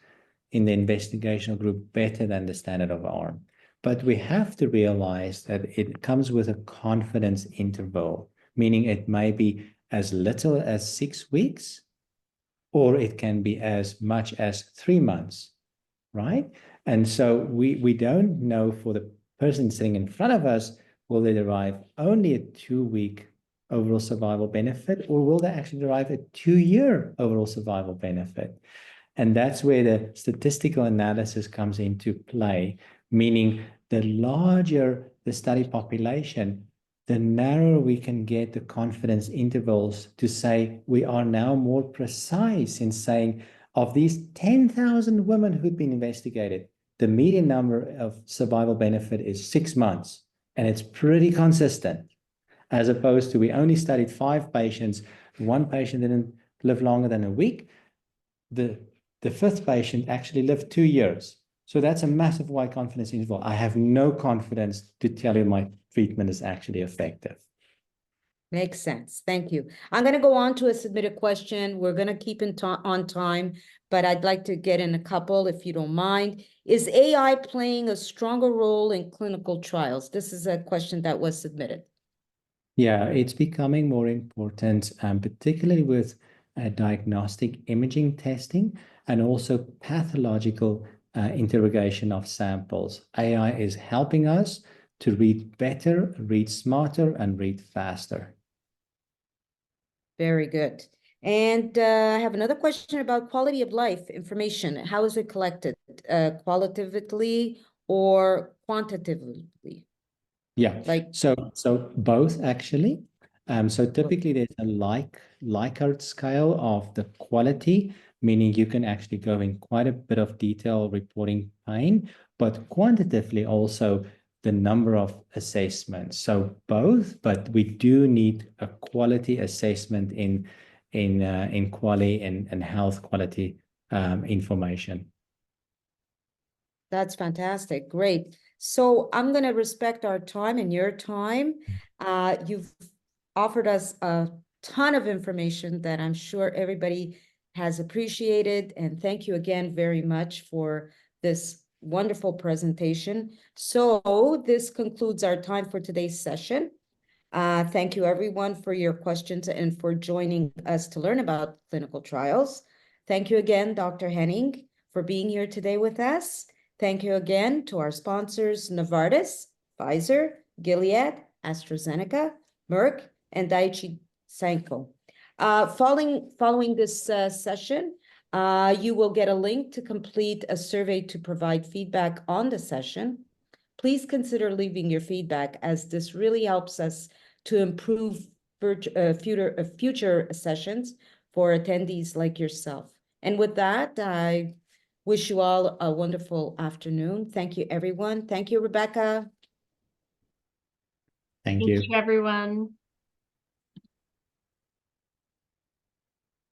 C: in the investigational group, better than the standard of arm. But we have to realize that it comes with a confidence interval, meaning it may be as little as 6 weeks, or it can be as much as 3 months, right? And so we don't know for the person sitting in front of us, will they derive only a 2-week overall survival benefit, or will they actually derive a 2-year overall survival benefit? And that's where the statistical analysis comes into play, meaning the larger the study population, the narrower we can get the confidence intervals to say we are now more precise in saying of these 10,000 women who'd been investigated, the median number of survival benefit is 6 months, and it's pretty consistent, as opposed to we only studied 5 patients. 1 patient didn't live longer than a week. The 5th patient actually lived 2 years. So that's a massive wide confidence interval. I have no confidence to tell you my treatment is actually effective.
B: Makes sense. Thank you. I'm going to go on to a submitted question. We're going to keep on time, but I'd like to get in a couple if you don't mind. Is AI playing a stronger role in clinical trials? This is a question that was submitted.
C: Yeah, it's becoming more important, particularly with diagnostic imaging testing and also pathological interrogation of samples. AI is helping us to read better, read smarter, and read faster.
B: Very good. And I have another question about quality of life information. How is it collected? Qualitatively or quantitatively?
C: Yeah,
B: Like,
C: so both actually. So typically there's a Likert scale of the quality, meaning you can actually go in quite a bit of detail reporting pain, but quantitatively also the number of assessments. So both, but we do need a quality assessment in quality and health quality information.
B: that's fantastic. Great. So I'm going to respect our time and your time. You've offered us a ton of information that I'm sure everybody has appreciated. And thank you again very much for this wonderful presentation. So this concludes our time for today's session. Thank you everyone for your questions and for joining us to learn about clinical trials. Thank you again, Dr. Henning, for being here today with us. Thank you again to our sponsors, Novartis, Pfizer, Gilead, AstraZeneca, Merck, and Daiichi Sankyo. Following this session, you will get a link to complete a survey to provide feedback on the session. Please consider leaving your feedback, as this really helps us to improve future sessions for attendees like yourself. And with that, I wish you all a wonderful afternoon. Thank you, everyone. Thank you, Rebecca.
C: Thank
A: Thank
C: you.
A: you, everyone.